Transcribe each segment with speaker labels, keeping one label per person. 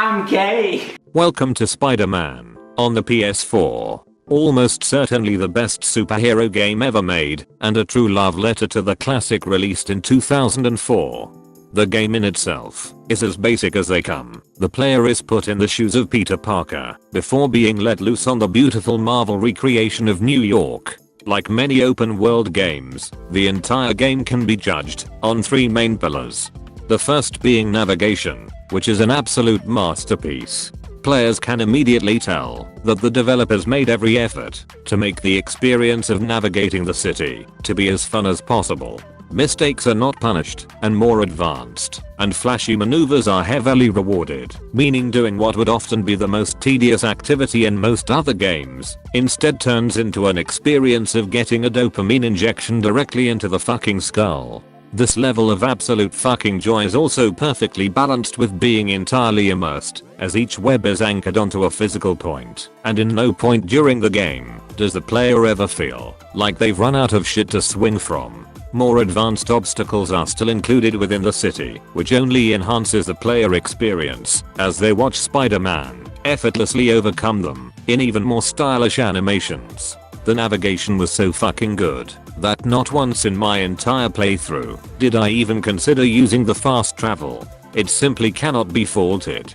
Speaker 1: I'm gay.
Speaker 2: Welcome to Spider-Man on the PS4. Almost certainly the best superhero game ever made, and a true love letter to the classic released in 2004. The game in itself is as basic as they come. The player is put in the shoes of Peter Parker before being let loose on the beautiful Marvel recreation of New York. Like many open world games, the entire game can be judged on 3 main pillars. The first being navigation, which is an absolute masterpiece. Players can immediately tell that the developers made every effort to make the experience of navigating the city to be as fun as possible. Mistakes are not punished, and more advanced and flashy maneuvers are heavily rewarded, meaning doing what would often be the most tedious activity in most other games instead turns into an experience of getting a dopamine injection directly into the fucking skull. This level of absolute fucking joy is also perfectly balanced with being entirely immersed, as each web is anchored onto a physical point, and in no point during the game does the player ever feel like they've run out of shit to swing from. More advanced obstacles are still included within the city, which only enhances the player experience as they watch Spider-Man effortlessly overcome them in even more stylish animations. The navigation was so fucking good that not once in my entire playthrough did I even consider using the fast travel. It simply cannot be faulted.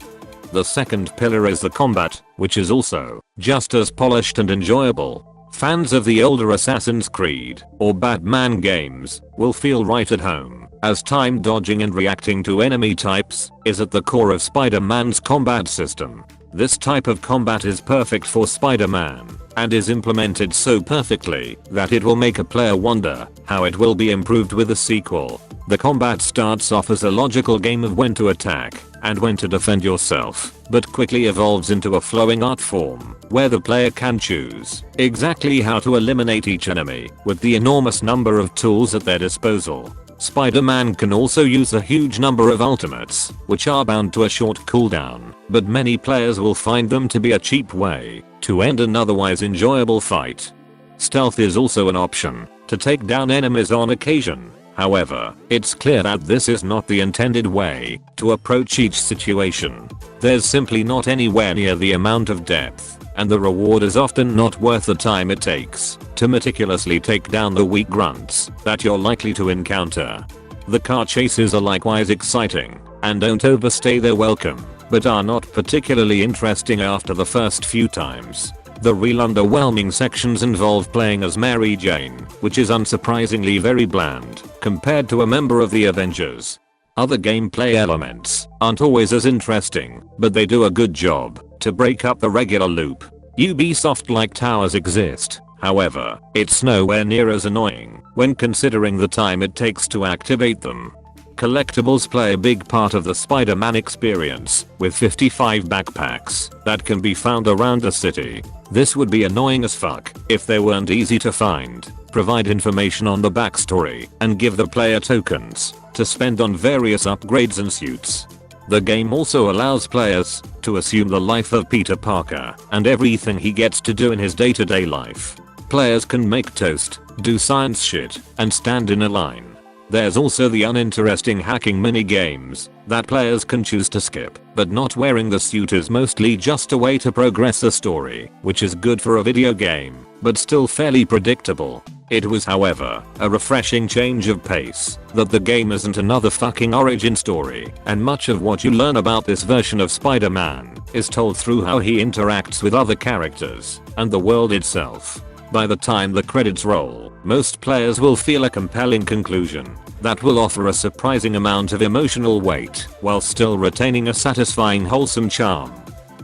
Speaker 2: The second pillar is the combat, which is also just as polished and enjoyable. Fans of the older Assassin's Creed or Batman games will feel right at home, as time dodging and reacting to enemy types is at the core of Spider-Man's combat system. This type of combat is perfect for Spider-Man and is implemented so perfectly that it will make a player wonder how it will be improved with a sequel. The combat starts off as a logical game of when to attack and when to defend yourself, but quickly evolves into a flowing art form where the player can choose exactly how to eliminate each enemy with the enormous number of tools at their disposal. Spider-Man can also use a huge number of ultimates, which are bound to a short cooldown, but many players will find them to be a cheap way to end an otherwise enjoyable fight. Stealth is also an option to take down enemies on occasion. However, it's clear that this is not the intended way to approach each situation. There's simply not anywhere near the amount of depth, and the reward is often not worth the time it takes to meticulously take down the weak grunts that you're likely to encounter. The car chases are likewise exciting and don't overstay their welcome, but are not particularly interesting after the first few times. The real underwhelming sections involve playing as Mary Jane, which is unsurprisingly very bland compared to a member of the Avengers. Other gameplay elements aren't always as interesting, but they do a good job to break up the regular loop. Ubisoft-like towers exist, however, it's nowhere near as annoying when considering the time it takes to activate them. Collectibles play a big part of the Spider-Man experience, with 55 backpacks that can be found around the city. This would be annoying as fuck if they weren't easy to find, provide information on the backstory, and give the player tokens to spend on various upgrades and suits. The game also allows players to assume the life of Peter Parker and everything he gets to do in his day-to-day life. Players can make toast, do science shit, and stand in a line. There's also the uninteresting hacking mini-games that players can choose to skip, but not wearing the suit is mostly just a way to progress the story, which is good for a video game, but still fairly predictable. It was, however, a refreshing change of pace that the game isn't another fucking origin story, and much of what you learn about this version of Spider-Man is told through how he interacts with other characters and the world itself. By the time the credits roll, most players will feel a compelling conclusion that will offer a surprising amount of emotional weight while still retaining a satisfying wholesome charm.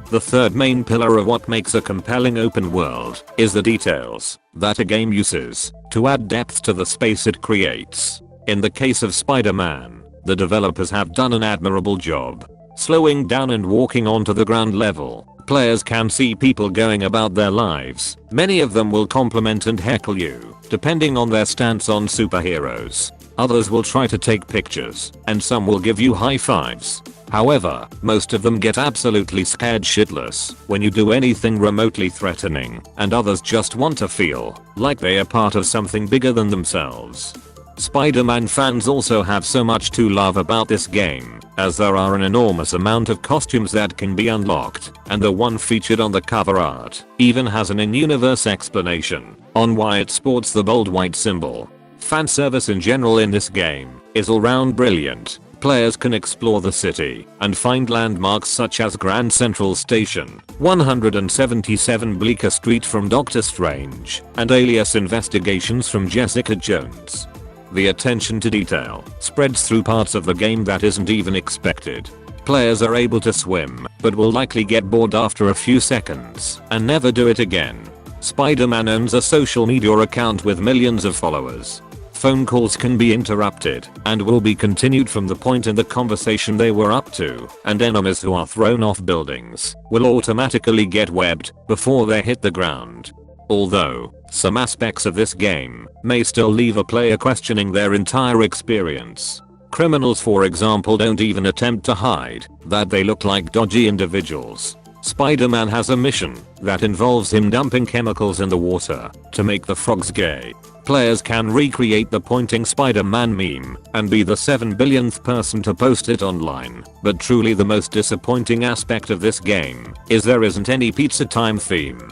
Speaker 2: The third main pillar of what makes a compelling open world is the details that a game uses to add depth to the space it creates. In the case of Spider-Man, the developers have done an admirable job slowing down and walking onto the ground level. Players can see people going about their lives. Many of them will compliment and heckle you, depending on their stance on superheroes. Others will try to take pictures, and some will give you high fives. However, most of them get absolutely scared shitless when you do anything remotely threatening, and others just want to feel like they are part of something bigger than themselves. Spider-Man fans also have so much to love about this game, as there are an enormous amount of costumes that can be unlocked, and the one featured on the cover art even has an in-universe explanation on why it sports the bold white symbol. Fan service in general in this game is all round brilliant. Players can explore the city and find landmarks such as Grand Central Station, 177 Bleecker Street from Doctor Strange, and Alias Investigations from Jessica Jones. The attention to detail spreads through parts of the game that isn't even expected. Players are able to swim, but will likely get bored after a few seconds and never do it again. Spider-Man owns a social media account with millions of followers. Phone calls can be interrupted and will be continued from the point in the conversation they were up to, and enemies who are thrown off buildings will automatically get webbed before they hit the ground. Although, some aspects of this game may still leave a player questioning their entire experience. Criminals, for example, don't even attempt to hide that they look like dodgy individuals. Spider-Man has a mission that involves him dumping chemicals in the water to make the frogs gay. Players can recreate the pointing Spider-Man meme and be the 7 billionth person to post it online, but truly the most disappointing aspect of this game is there isn't any pizza time theme.